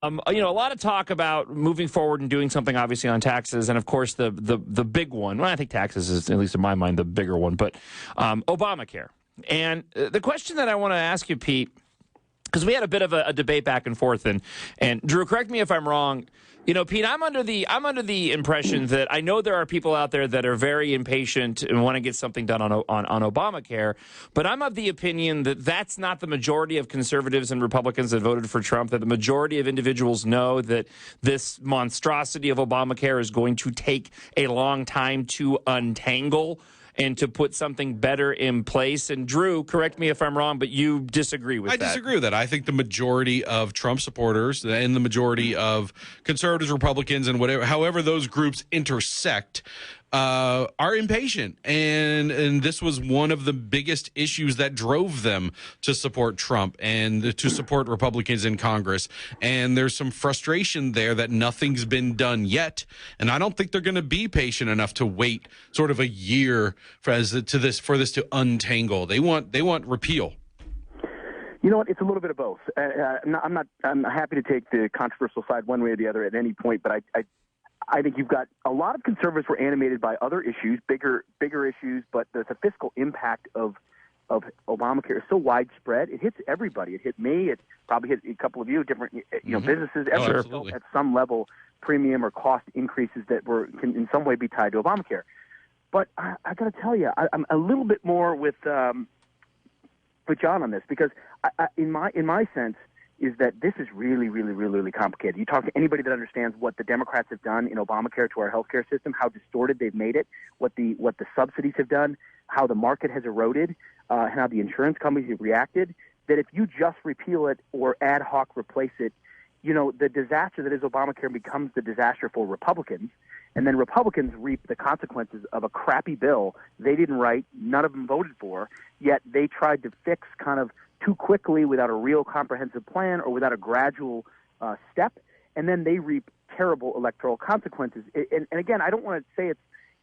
A lot of talk about moving forward and doing something, obviously, on taxes, and of course, the big one. Well, I think taxes is, at least in my mind, the bigger one, but Obamacare. And the question that I want to ask you, Pete, because we had a bit of a debate back and forth, and Drew, correct me if I'm wrong. Pete, I'm under the impression that I know there are people out there that are very impatient and want to get something done on Obamacare, but I'm of the opinion that that's not the majority of conservatives and Republicans that voted for Trump, that the majority of individuals know that this monstrosity of Obamacare is going to take a long time to untangle and to put something better in place. And Drew, correct me if I'm wrong, but you disagree with that. I disagree with that. I think the majority of Trump supporters and the majority of conservatives, Republicans, and however those groups intersect, are impatient. And this was one of the biggest issues that drove them to support Trump and to support Republicans in Congress. And there's some frustration there that nothing's been done yet. And I don't think they're going to be patient enough to wait sort of a year for this to untangle. They want repeal. You know what? It's a little bit of both. I'm happy to take the controversial side one way or the other at any point, but I think you've got a lot of conservatives were animated by other issues, bigger issues, but the fiscal impact of Obamacare is so widespread. It hits everybody. It hit me. It probably hit a couple of you, different businesses. Everyone at some level premium or cost increases that can in some way be tied to Obamacare. But I got to tell you, I'm a little bit more with John on this because in my sense is that this is really, really, really, really complicated. You talk to anybody that understands what the Democrats have done in Obamacare to our healthcare system, how distorted they've made it, what the subsidies have done, how the market has eroded, and how the insurance companies have reacted, that if you just repeal it or ad hoc replace it, the disaster that is Obamacare becomes the disaster for Republicans, and then Republicans reap the consequences of a crappy bill they didn't write, none of them voted for, yet they tried to fix kind of too quickly without a real comprehensive plan or without a gradual step, and then they reap terrible electoral consequences. And again, I don't want to say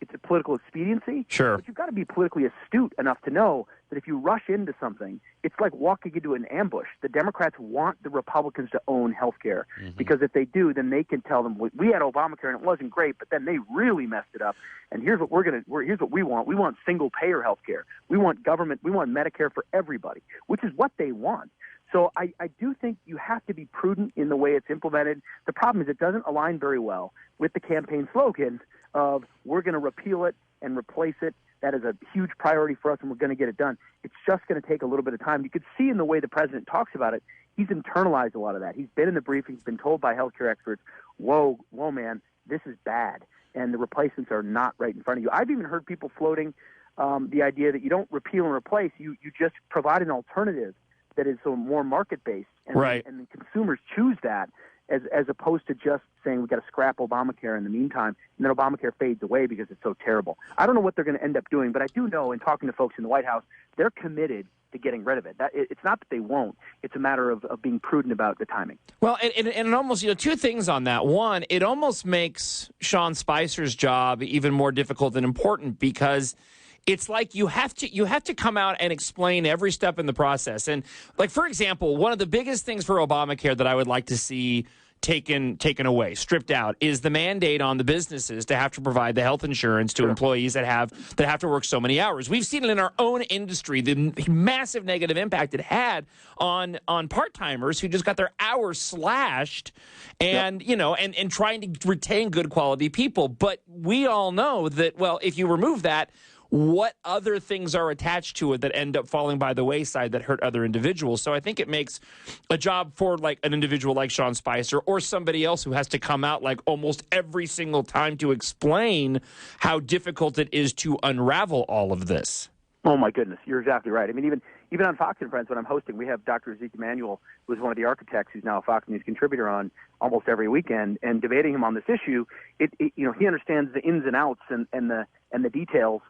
it's a political expediency, sure, but you've got to be politically astute enough to know that if you rush into something, it's like walking into an ambush. The Democrats want the Republicans to own health care because if they do, then they can tell them, we had Obamacare and it wasn't great, but then they really messed it up. And here's what here's what we want. We want single payer health care. We want government. We want Medicare for everybody, which is what they want. So I do think you have to be prudent in the way it's implemented. The problem is it doesn't align very well with the campaign slogan of we're going to repeal it and replace it. That is a huge priority for us, and we're going to get it done. It's just going to take a little bit of time. You could see in the way the president talks about it, he's internalized a lot of that. He's been in the briefings, been told by healthcare experts, whoa, man, this is bad, and the replacements are not right in front of you. I've even heard people floating the idea that you don't repeal and replace, you just provide an alternative that is so more market-based, and, right. and the consumers choose that as opposed to just saying we've got to scrap Obamacare in the meantime, and then Obamacare fades away because it's so terrible. I don't know what they're going to end up doing, but I do know in talking to folks in the White House, they're committed to getting rid of it. It's not that they won't. It's a matter of being prudent about the timing. Well, and it almost, two things on that. One, it almost makes Sean Spicer's job even more difficult and important because it's like you have to come out and explain every step in the process. And like, for example, one of the biggest things for Obamacare that I would like to see taken away, stripped out, is the mandate on the businesses to have to provide the health insurance to employees that have to work so many hours. We've seen it in our own industry, the massive negative impact it had on part-timers who just got their hours slashed and, and trying to retain good quality people. But we all know that, well, if you remove that, what other things are attached to it that end up falling by the wayside that hurt other individuals. So I think it makes a job for like an individual like Sean Spicer or somebody else who has to come out like almost every single time to explain how difficult it is to unravel all of this. Oh, my goodness. You're exactly right. I mean, even on Fox and Friends, when I'm hosting, we have Dr. Zeke Emanuel, who is one of the architects who's now a Fox News contributor on almost every weekend, and debating him on this issue. He understands the ins and outs and the details.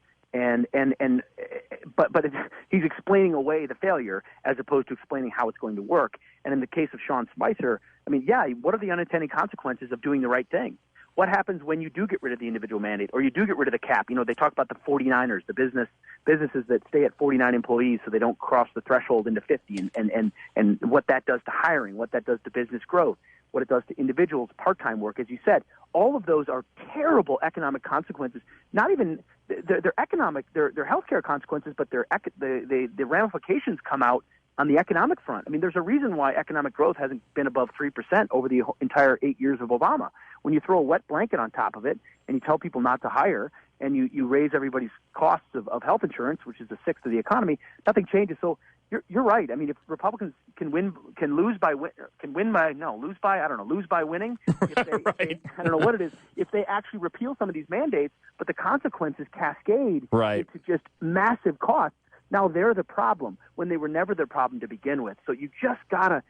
But he's explaining away the failure as opposed to explaining how it's going to work. And in the case of Sean Spicer, I mean, what are the unintended consequences of doing the right thing? What happens when you do get rid of the individual mandate or you do get rid of the cap? They talk about the 49ers, the businesses that stay at 49 employees so they don't cross the threshold into 50 and what that does to hiring, what that does to business growth. what it does to individuals, part-time work, as you said. All of those are terrible economic consequences. Not even they're economic, they're healthcare consequences, but the ramifications come out on the economic front. I mean, there's a reason why economic growth hasn't been above 3% over the entire 8 years of Obama. When you throw a wet blanket on top of it and you tell people not to hire and you raise everybody's costs of health insurance, which is a sixth of the economy, nothing changes. So you're right. I mean, if Republicans lose by winning. If they, Right. I don't know what it is. If they actually repeal some of these mandates, but the consequences cascade Right. into just massive costs. Now they're the problem when they were never the problem to begin with. So you just gotta.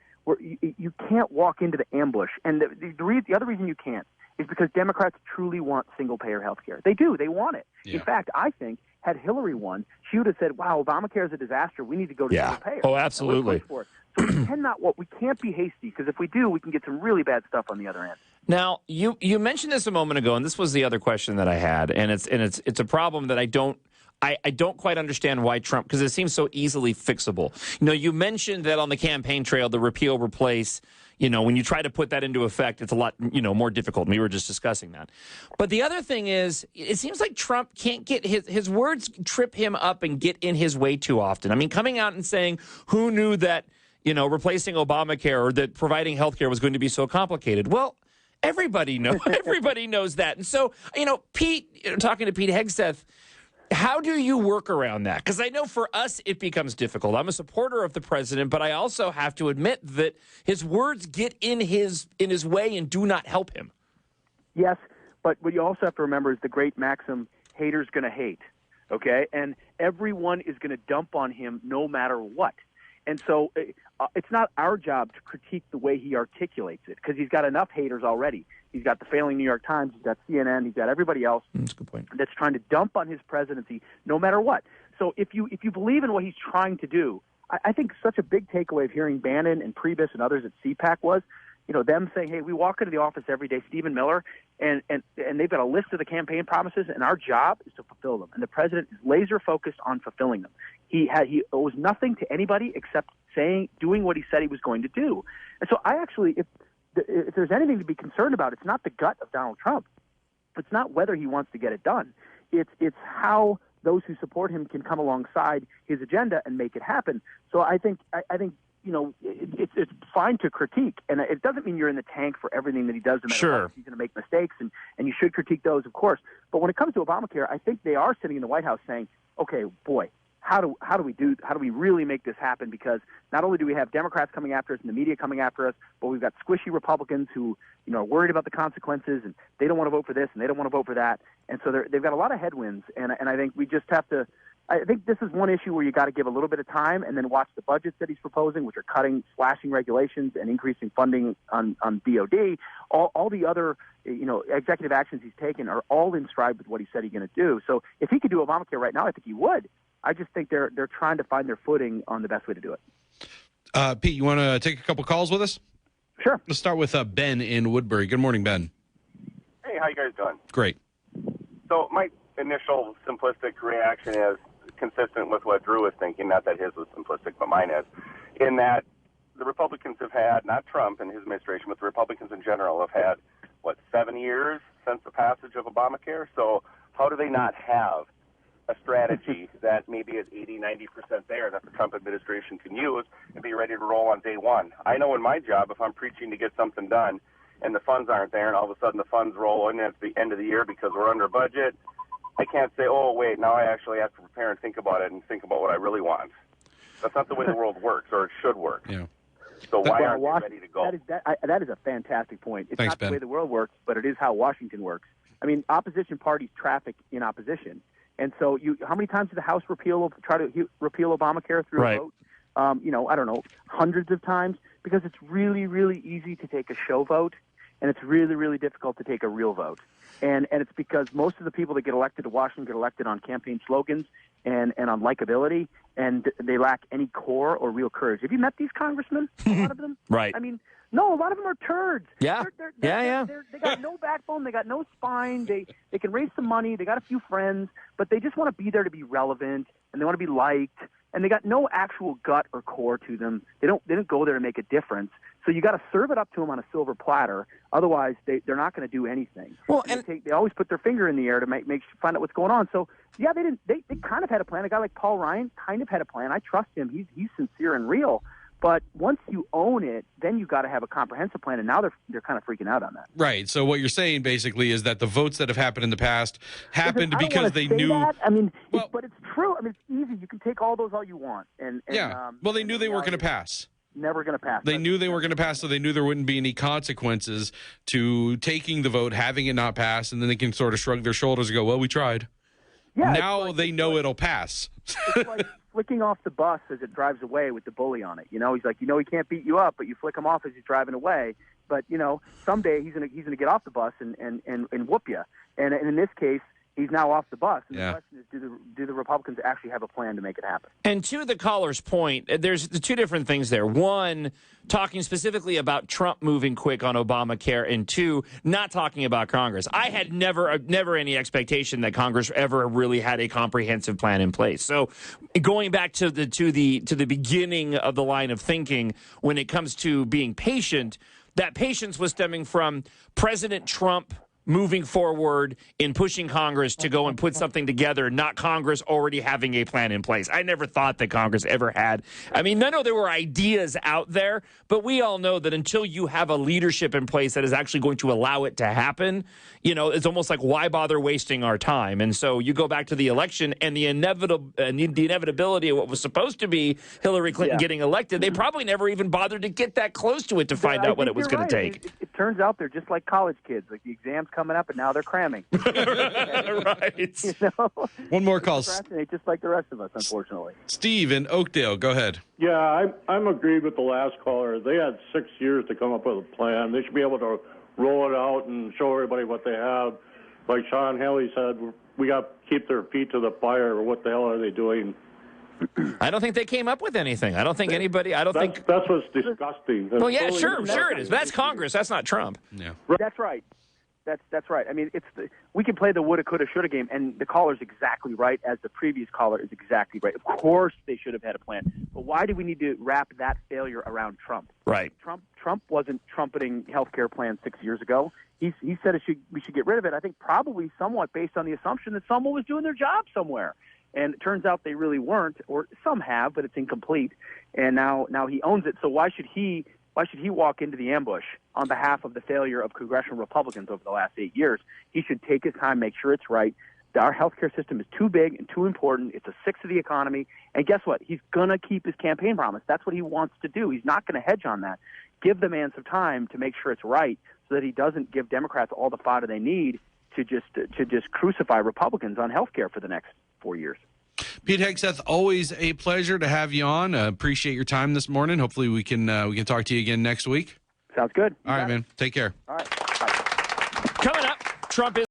You can't walk into the ambush. And the other reason you can't is because Democrats truly want single-payer health care. They do. They want it. Yeah. In fact, I think had Hillary won, she would have said, wow, Obamacare is a disaster. We need to go to single-payer. Oh, absolutely. For it. So we can't be hasty, because if we do, we can get some really bad stuff on the other end. Now, you mentioned this a moment ago, and this was the other question that I had, and it's a problem that I don't quite understand why Trump, because it seems so easily fixable. You mentioned that on the campaign trail, the repeal, replace, when you try to put that into effect, it's a lot, more difficult. We were just discussing that. But the other thing is, it seems like Trump can't get his words trip him up and get in his way too often. I mean, coming out and saying, who knew that, replacing Obamacare or that providing health care was going to be so complicated? Well, everybody knows that. And so, Pete, talking to Pete Hegseth, how do you work around that? Because I know for us it becomes difficult. I'm a supporter of the president, but I also have to admit that his words get in his way and do not help him. Yes, but what you also have to remember is the great maxim, haters going to hate, okay? And everyone is going to dump on him no matter what. And so it's not our job to critique the way he articulates it, because he's got enough haters already. He's got the failing New York Times, he's got CNN, he's got everybody else That's a good point. that's trying to dump on his presidency no matter what. So if you believe in what he's trying to do, I think such a big takeaway of hearing Bannon and Priebus and others at CPAC was, them saying, hey, we walk into the office every day, Stephen Miller, and they've got a list of the campaign promises, and our job is to fulfill them. And the president is laser focused on fulfilling them. He owes nothing to anybody except doing what he said he was going to do. And so I actually, if there's anything to be concerned about, it's not the gut of Donald Trump. It's not whether he wants to get it done. It's how those who support him can come alongside his agenda and make it happen. So I think it's fine to critique, and it doesn't mean you're in the tank for everything that he does. No matter Sure. what. He's going to make mistakes, and you should critique those, of course. But when it comes to Obamacare, I think they are sitting in the White House saying, okay, boy, how do we really make this happen? Because not only do we have Democrats coming after us and the media coming after us, but we've got squishy Republicans who are worried about the consequences, and they don't want to vote for this and they don't want to vote for that, and so they've got a lot of headwinds. And I think we just have to. I think this is one issue where you got to give a little bit of time and then watch the budgets that he's proposing, which are slashing regulations and increasing funding on DOD. All the other executive actions he's taken are all in stride with what he said he's going to do. So if he could do Obamacare right now, I think he would. I just think they're trying to find their footing on the best way to do it. Pete, you want to take a couple calls with us? Sure. Let's start with Ben in Woodbury. Good morning, Ben. Hey, how you guys doing? Great. So my initial simplistic reaction is consistent with what Drew was thinking, not that his was simplistic, but mine is, in that the Republicans have had, not Trump and his administration, but the Republicans in general have had, 7 years since the passage of Obamacare? So how do they not have a strategy that maybe is 80, 90% there that the Trump administration can use and be ready to roll on day one? I know in my job, if I'm preaching to get something done and the funds aren't there and all of a sudden the funds roll in at the end of the year because we're under budget, I can't say, oh, wait, now I actually have to prepare and think about it and think about what I really want. That's not the way the world works, or it should work. Yeah. So why aren't they ready to go? That is a fantastic point. It's Thanks, not Ben. the way the world works, but it is how Washington works. I mean, opposition parties traffic in opposition. And so how many times did the House try to repeal Obamacare through Right. a vote? I don't know, hundreds of times, because it's really, really easy to take a show vote, and it's really, really difficult to take a real vote. And it's because most of the people that get elected to Washington get elected on campaign slogans and on likability, and they lack any core or real courage. Have you met these congressmen? A lot of them? Right. I mean, no, a lot of them are turds. Yeah. They got no backbone. They got no spine. They can raise some money. They got a few friends, but they just want to be there to be relevant, and they want to be liked, and they got no actual gut or core to them. They don't go there to make a difference. So you got to serve it up to them on a silver platter. Otherwise, they're not going to do anything. Well, and they always put their finger in the air to find out what's going on. So yeah, they kind of had a plan. A guy like Paul Ryan kind of had a plan. I trust him. He's sincere and real. But once you own it, then you got to have a comprehensive plan, and now they're kind of freaking out on that. Right. So what you're saying basically is that the votes that have happened in the past happened because they knew. That. I mean, but it's true. I mean, it's easy. You can take all those all you want. Well, they knew they weren't going to pass. Never going to pass. They knew they weren't going to pass, so they knew there wouldn't be any consequences to taking the vote, having it not pass, and then they can sort of shrug their shoulders and go, "Well, we tried." Yeah. Now they know it'll pass. It's like flicking off the bus as it drives away with the bully on it. He's like, he can't beat you up, but you flick him off as he's driving away. But someday he's gonna get off the bus and whoop you. And in this case, he's now off the bus. And the question is, do the Republicans actually have a plan to make it happen? And to the caller's point, there's the two different things there. One, talking specifically about Trump moving quick on Obamacare, and two, not talking about Congress. I had never any expectation that Congress ever really had a comprehensive plan in place. So going back to the beginning of the line of thinking, when it comes to being patient, that patience was stemming from President Trump moving forward in pushing Congress to go and put something together, not Congress already having a plan in place. I never thought that Congress ever had. I mean, I know there were ideas out there, but we all know that until you have a leadership in place that is actually going to allow it to happen, it's almost like, why bother wasting our time? And so you go back to the election and the inevitability of what was supposed to be Hillary Clinton getting elected. They probably never even bothered to get that close to it to find out what it was going to take. It turns out they're just like college kids. Like the exams coming up, and now they're cramming. Right. One more call. Procrastinate just like the rest of us, unfortunately. Steve in Oakdale, go ahead. Yeah, I'm agreed with the last caller. They had 6 years to come up with a plan. They should be able to roll it out and show everybody what they have. Like Sean Haley said, we got to keep their feet to the fire. What the hell are they doing? I don't think they came up with anything. I don't think anybody. That's what's disgusting. Well, yeah, sure it is. But that's Congress. That's not Trump. Yeah, that's right. That's right. I mean, we can play the woulda, coulda, shoulda game, and the caller's exactly right, as the previous caller is exactly right. Of course, they should have had a plan. But why do we need to wrap that failure around Trump? Right. Trump wasn't trumpeting healthcare plans 6 years ago. He said we should get rid of it. I think probably somewhat based on the assumption that someone was doing their job somewhere. And it turns out they really weren't, or some have, but it's incomplete. And now he owns it. So why should he walk into the ambush on behalf of the failure of congressional Republicans over the last 8 years? He should take his time, make sure it's right. Our healthcare system is too big and too important. It's a sixth of the economy. And guess what? He's going to keep his campaign promise. That's what he wants to do. He's not going to hedge on that. Give the man some time to make sure it's right so that he doesn't give Democrats all the fodder they need to just crucify Republicans on healthcare for the next 4 years. Pete Hegseth, always a pleasure to have you on. Appreciate your time this morning. Hopefully we can talk to you again next week. Sounds good. All right, man. Take care. All right. Bye. Coming up, Trump is